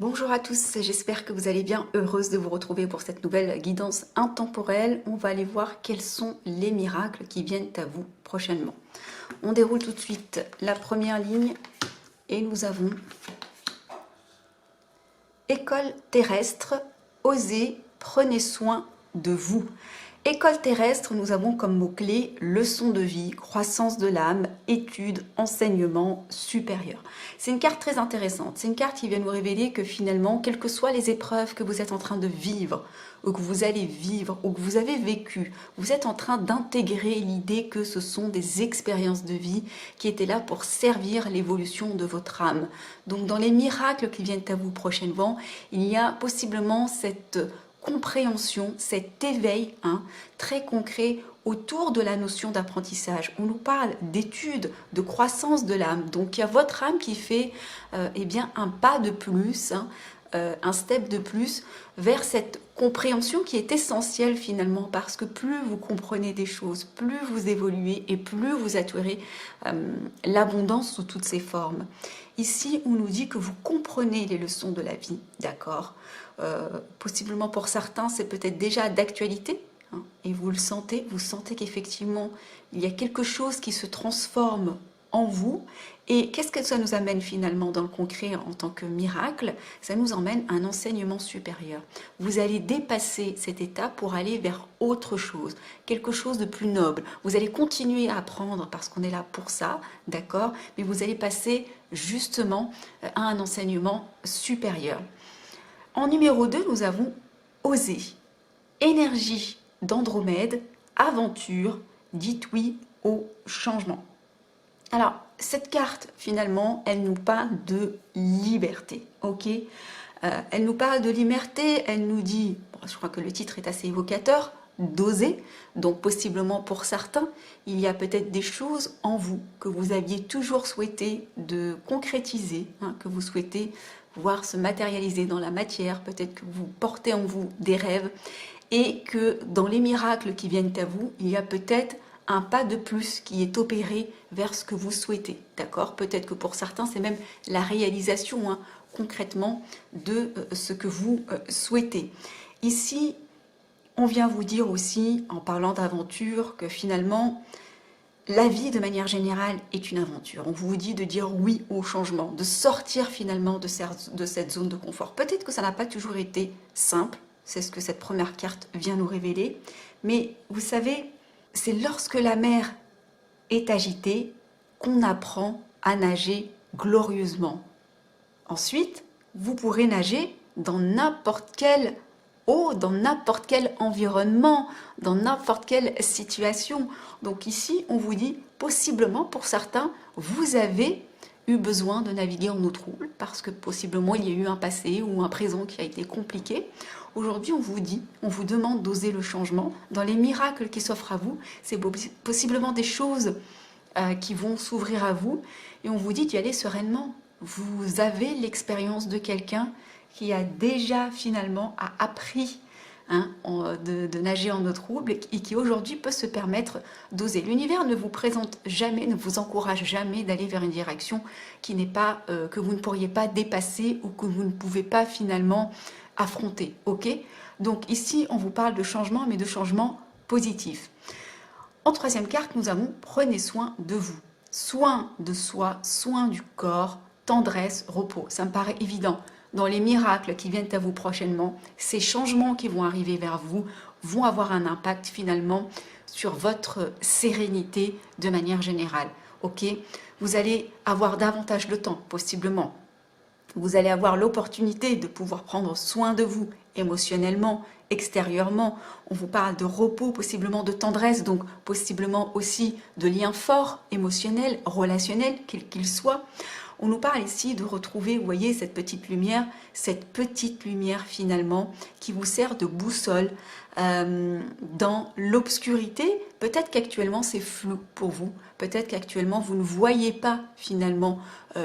Bonjour à tous, j'espère que vous allez bien, heureuse de vous retrouver pour cette nouvelle guidance intemporelle. On va aller voir quels sont les miracles qui viennent à vous prochainement. On déroule tout de suite la première ligne et nous avons École terrestre, osez, prenez soin de vous. École terrestre, nous avons comme mot-clé leçon de vie, croissance de l'âme, études, enseignement supérieur. C'est une carte très intéressante. C'est une carte qui vient nous révéler que finalement, quelles que soient les épreuves que vous êtes en train de vivre, ou que vous allez vivre, ou que vous avez vécu, vous êtes en train d'intégrer l'idée que ce sont des expériences de vie qui étaient là pour servir l'évolution de votre âme. Donc dans les miracles qui viennent à vous prochainement, il y a possiblement cette compréhension, cet éveil très concret autour de la notion d'apprentissage. On nous parle d'études, de croissance de l'âme. Donc il y a votre âme qui fait bien, un pas de plus, un step de plus vers cette compréhension qui est essentielle finalement, parce que plus vous comprenez des choses, plus vous évoluez et plus vous attirez l'abondance sous toutes ses formes. Ici, on nous dit que vous comprenez les leçons de la vie, d'accord? Possiblement pour certains, c'est peut-être déjà d'actualité, et vous le sentez, vous sentez qu'effectivement, il y a quelque chose qui se transforme en vous. Et qu'est-ce que ça nous amène finalement dans le concret en tant que miracle? Ça nous emmène à un enseignement supérieur. Vous allez dépasser cette étape pour aller vers autre chose, quelque chose de plus noble. Vous allez continuer à apprendre parce qu'on est là pour ça, d'accord? Mais vous allez passer justement à un enseignement supérieur. En numéro 2, nous avons oser. Énergie d'Andromède, aventure, dites oui au changement. Alors, cette carte, finalement, elle nous parle de liberté, ok? Elle nous parle de liberté, elle nous dit, bon, je crois que le titre est assez évocateur, d'oser. Donc, possiblement pour certains, il y a peut-être des choses en vous que vous aviez toujours souhaité de concrétiser, que vous souhaitez voir se matérialiser dans la matière, peut-être que vous portez en vous des rêves, et que dans les miracles qui viennent à vous, il y a peut-être un pas de plus qui est opéré vers ce que vous souhaitez, d'accord? Peut-être que pour certains, c'est même la réalisation concrètement de ce que vous souhaitez. Ici, on vient vous dire aussi, en parlant d'aventure, que finalement, la vie de manière générale est une aventure. On vous dit de dire oui au changement, de sortir finalement de cette zone de confort. Peut-être que ça n'a pas toujours été simple, c'est ce que cette première carte vient nous révéler, mais vous savez, c'est lorsque la mer est agitée qu'on apprend à nager glorieusement. Ensuite, vous pourrez nager dans n'importe quelle eau, dans n'importe quel environnement, dans n'importe quelle situation. Donc ici, on vous dit, possiblement pour certains, vous avez eu besoin de naviguer en eau trouble parce que possiblement il y a eu un passé ou un présent qui a été compliqué. Aujourd'hui, on vous dit, on vous demande d'oser le changement. Dans les miracles qui s'offrent à vous, c'est possiblement des choses qui vont s'ouvrir à vous et on vous dit d'y aller sereinement. Vous avez l'expérience de quelqu'un qui a déjà finalement appris de nager en eau trouble et qui aujourd'hui peut se permettre d'oser. L'univers ne vous présente jamais, ne vous encourage jamais d'aller vers une direction qui n'est pas, que vous ne pourriez pas dépasser ou que vous ne pouvez pas finalement affronter. Ok? Donc ici, on vous parle de changement, mais de changement positif. En troisième carte, nous avons prenez soin de vous. Soin de soi, soin du corps, tendresse, repos. Ça me paraît évident. Dans les miracles qui viennent à vous prochainement, ces changements qui vont arriver vers vous vont avoir un impact finalement sur votre sérénité de manière générale. Ok? Vous allez avoir davantage de temps, possiblement. Vous allez avoir l'opportunité de pouvoir prendre soin de vous émotionnellement, extérieurement. On vous parle de repos, possiblement de tendresse, donc possiblement aussi de liens forts, émotionnels, relationnels, quels qu'ils soient. On nous parle ici de retrouver, vous voyez, cette petite lumière finalement qui vous sert de boussole dans l'obscurité. Peut-être qu'actuellement c'est flou pour vous, peut-être qu'actuellement vous ne voyez pas finalement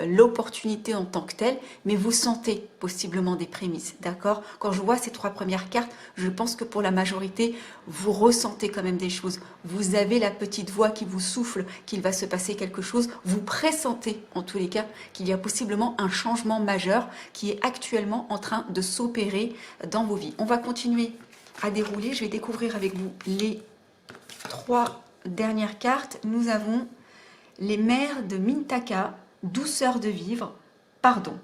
l'opportunité en tant que telle, mais vous sentez possiblement des prémices, d'accord? Quand je vois ces 3 premières cartes, je pense que pour la majorité, vous ressentez quand même des choses. Vous avez la petite voix qui vous souffle qu'il va se passer quelque chose. Vous pressentez en tous les cas qu'il y a possiblement un changement majeur qui est actuellement en train de s'opérer dans vos vies. On va continuer à dérouler. Je vais découvrir avec vous les 3 dernières cartes. Nous avons les mères de Mintaka, douceur de vivre, pardon.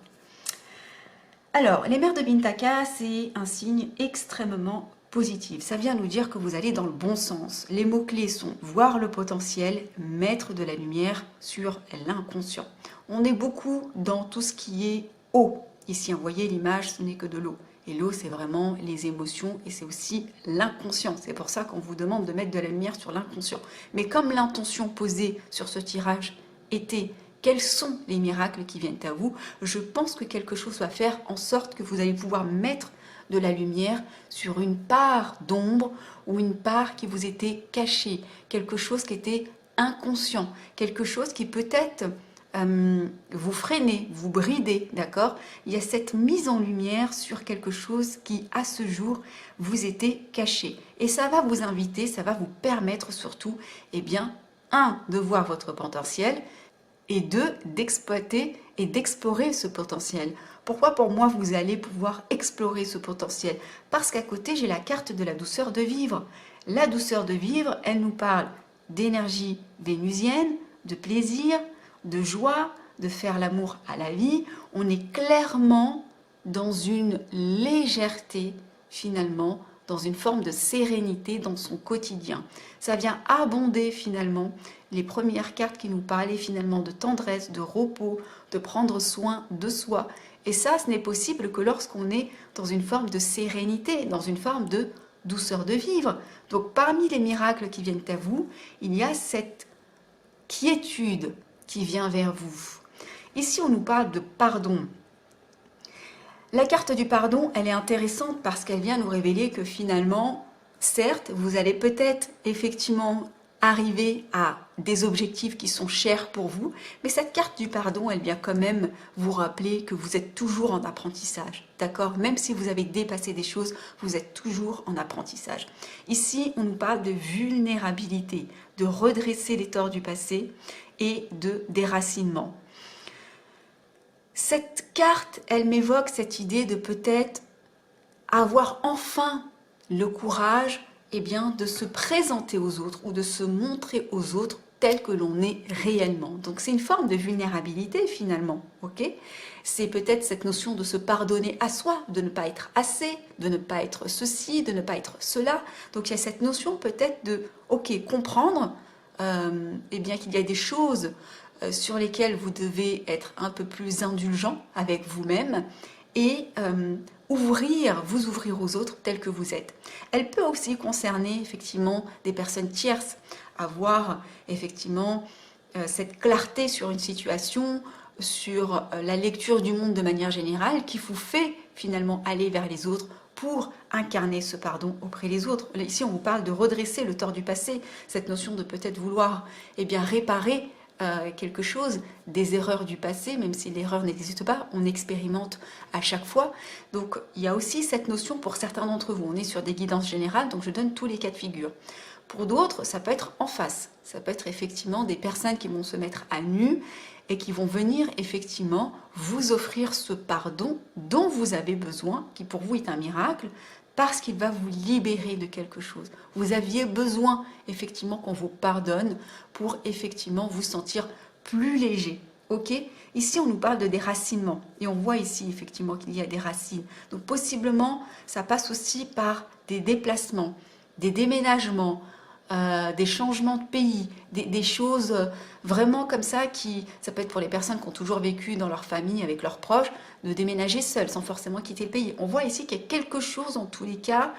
Alors, les mères de Mintaka, c'est un signe extrêmement positif. Ça vient nous dire que vous allez dans le bon sens. Les mots-clés sont voir le potentiel, mettre de la lumière sur l'inconscient. On est beaucoup dans tout ce qui est eau. Ici, vous voyez l'image, ce n'est que de l'eau. Et l'eau, c'est vraiment les émotions et c'est aussi l'inconscient. C'est pour ça qu'on vous demande de mettre de la lumière sur l'inconscient. Mais comme l'intention posée sur ce tirage était quels sont les miracles qui viennent à vous, je pense que quelque chose va faire en sorte que vous allez pouvoir mettre de la lumière sur une part d'ombre ou une part qui vous était cachée, quelque chose qui était inconscient, quelque chose qui peut-être vous freinez, vous bridez, d'accord? Il y a cette mise en lumière sur quelque chose qui, à ce jour, vous était caché. Et ça va vous inviter, ça va vous permettre surtout, eh bien, 1, de voir votre potentiel, et 2, d'exploiter et d'explorer ce potentiel. Pourquoi pour moi vous allez pouvoir explorer ce potentiel? Parce qu'à côté, j'ai la carte de la douceur de vivre. La douceur de vivre, elle nous parle d'énergie vénusienne, de plaisir, de joie, de faire l'amour à la vie. On est clairement dans une légèreté finalement, dans une forme de sérénité dans son quotidien. Ça vient abonder finalement les premières cartes qui nous parlaient finalement de tendresse, de repos, de prendre soin de soi. Et ça, ce n'est possible que lorsqu'on est dans une forme de sérénité, dans une forme de douceur de vivre. Donc parmi les miracles qui viennent à vous, il y a cette quiétude qui vient vers vous. Ici, on nous parle de pardon. La carte du pardon, elle est intéressante parce qu'elle vient nous révéler que finalement, certes, vous allez peut-être effectivement arriver à des objectifs qui sont chers pour vous, mais cette carte du pardon, elle vient quand même vous rappeler que vous êtes toujours en apprentissage, d'accord? Même si vous avez dépassé des choses, vous êtes toujours en apprentissage. Ici, on nous parle de vulnérabilité, de redresser les torts du passé et de déracinement. Cette carte, elle m'évoque cette idée de peut-être avoir enfin le courage de se présenter aux autres ou de se montrer aux autres tel que l'on est réellement. Donc c'est une forme de vulnérabilité finalement, ok? C'est peut-être cette notion de se pardonner à soi, de ne pas être assez, de ne pas être ceci, de ne pas être cela. Donc il y a cette notion peut-être de, ok, comprendre qu'il y a des choses sur lesquelles vous devez être un peu plus indulgent avec vous-même et vous ouvrir aux autres tels que vous êtes. Elle peut aussi concerner effectivement des personnes tierces, avoir effectivement cette clarté sur une situation, sur la lecture du monde de manière générale qui vous fait finalement aller vers les autres pour incarner ce pardon auprès des autres. Ici, on vous parle de redresser le tort du passé, cette notion de peut-être vouloir réparer quelque chose, des erreurs du passé, même si l'erreur n'existe pas, on expérimente à chaque fois. Donc il y a aussi cette notion pour certains d'entre vous, on est sur des guidances générales, donc je donne tous les cas de figure. Pour d'autres, ça peut être en face, ça peut être effectivement des personnes qui vont se mettre à nu et qui vont venir effectivement vous offrir ce pardon dont vous avez besoin, qui pour vous est un miracle, parce qu'il va vous libérer de quelque chose. Vous aviez besoin effectivement qu'on vous pardonne pour effectivement vous sentir plus léger. Ok? Ici, on nous parle de déracinement et on voit ici effectivement qu'il y a des racines. Donc possiblement, ça passe aussi par des déplacements, des déménagements, des changements de pays, des choses vraiment comme ça ça peut être pour les personnes qui ont toujours vécu dans leur famille avec leurs proches, de déménager seuls sans forcément quitter le pays. On voit ici qu'il y a quelque chose en tous les cas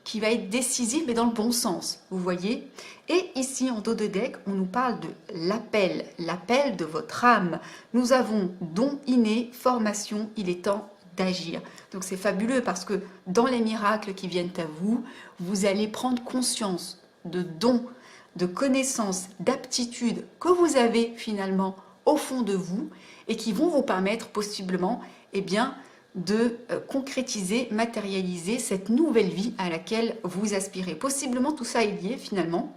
qui va être décisif mais dans le bon sens, vous voyez. Et ici en dos de deck, on nous parle de l'appel de votre âme. Nous avons don inné, formation, il est temps d'agir. Donc c'est fabuleux parce que dans les miracles qui viennent à vous, vous allez prendre conscience de dons, de connaissances, d'aptitudes que vous avez finalement au fond de vous et qui vont vous permettre possiblement de concrétiser, matérialiser cette nouvelle vie à laquelle vous aspirez. Possiblement tout ça est lié finalement,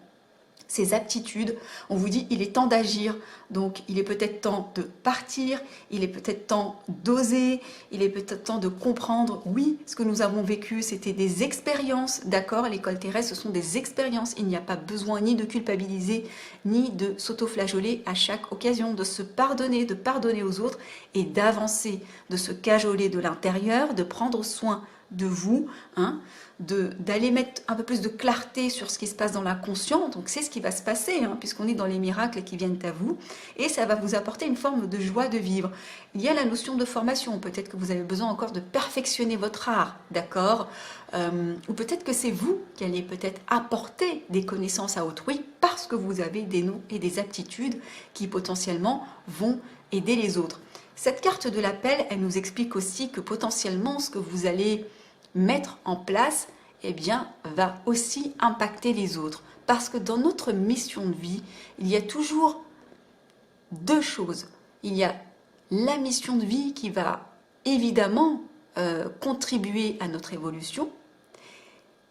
ces aptitudes, on vous dit il est temps d'agir, donc il est peut-être temps de partir, il est peut-être temps d'oser, il est peut-être temps de comprendre, oui, ce que nous avons vécu, c'était des expériences, d'accord, l'école terrestre, ce sont des expériences, il n'y a pas besoin ni de culpabiliser, ni de s'auto-flageoler à chaque occasion, de se pardonner, de pardonner aux autres et d'avancer, de se cajoler de l'intérieur, de prendre soin de vous, hein, d'aller mettre un peu plus de clarté sur ce qui se passe dans l'inconscient. Donc c'est ce qui va se passer, hein, puisqu'on est dans les miracles qui viennent à vous, et ça va vous apporter une forme de joie de vivre. Il y a la notion de formation, peut-être que vous avez besoin encore de perfectionner votre art, d'accord, ou peut-être que c'est vous qui allez peut-être apporter des connaissances à autrui, parce que vous avez des noms et des aptitudes qui potentiellement vont aider les autres. Cette carte de l'appel, elle nous explique aussi que potentiellement ce que vous allez mettre en place, va aussi impacter les autres. Parce que dans notre mission de vie, il y a toujours deux choses. Il y a la mission de vie qui va évidemment contribuer à notre évolution.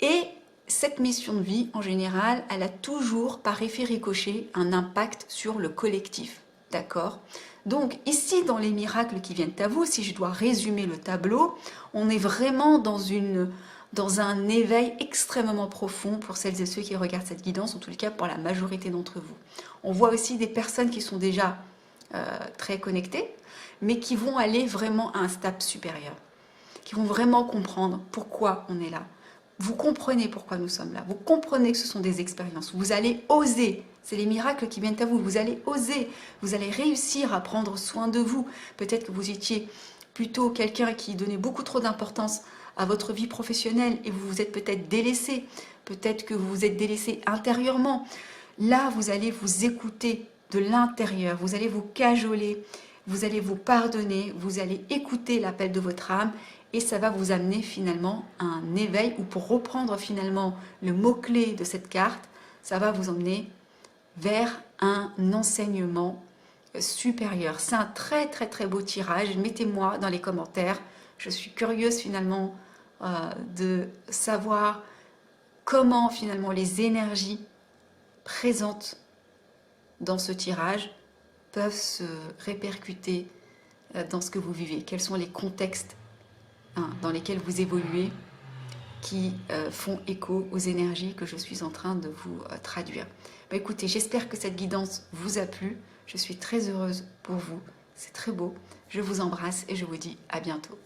Et cette mission de vie, en général, elle a toujours, par effet ricochet, un impact sur le collectif. D'accord ? Donc ici, dans les miracles qui viennent à vous, si je dois résumer le tableau, on est vraiment dans un éveil extrêmement profond pour celles et ceux qui regardent cette guidance, en tout cas pour la majorité d'entre vous. On voit aussi des personnes qui sont déjà très connectées, mais qui vont aller vraiment à un stade supérieur, qui vont vraiment comprendre pourquoi on est là. Vous comprenez pourquoi nous sommes là, vous comprenez que ce sont des expériences, vous allez oser, c'est les miracles qui viennent à vous, vous allez oser, vous allez réussir à prendre soin de vous. Peut-être que vous étiez plutôt quelqu'un qui donnait beaucoup trop d'importance à votre vie professionnelle et vous vous êtes peut-être délaissé, peut-être que vous vous êtes délaissé intérieurement. Là, vous allez vous écouter de l'intérieur, vous allez vous cajoler, vous allez vous pardonner, vous allez écouter l'appel de votre âme et ça va vous amener finalement à un éveil, ou pour reprendre finalement le mot-clé de cette carte, ça va vous emmener vers un enseignement supérieur. C'est un très très très beau tirage, mettez-moi dans les commentaires, je suis curieuse finalement de savoir comment finalement les énergies présentes dans ce tirage peuvent se répercuter dans ce que vous vivez, quels sont les contextes dans lesquels vous évoluez qui font écho aux énergies que je suis en train de vous traduire. Écoutez, j'espère que cette guidance vous a plu. Je suis très heureuse pour vous. C'est très beau. Je vous embrasse et je vous dis à bientôt.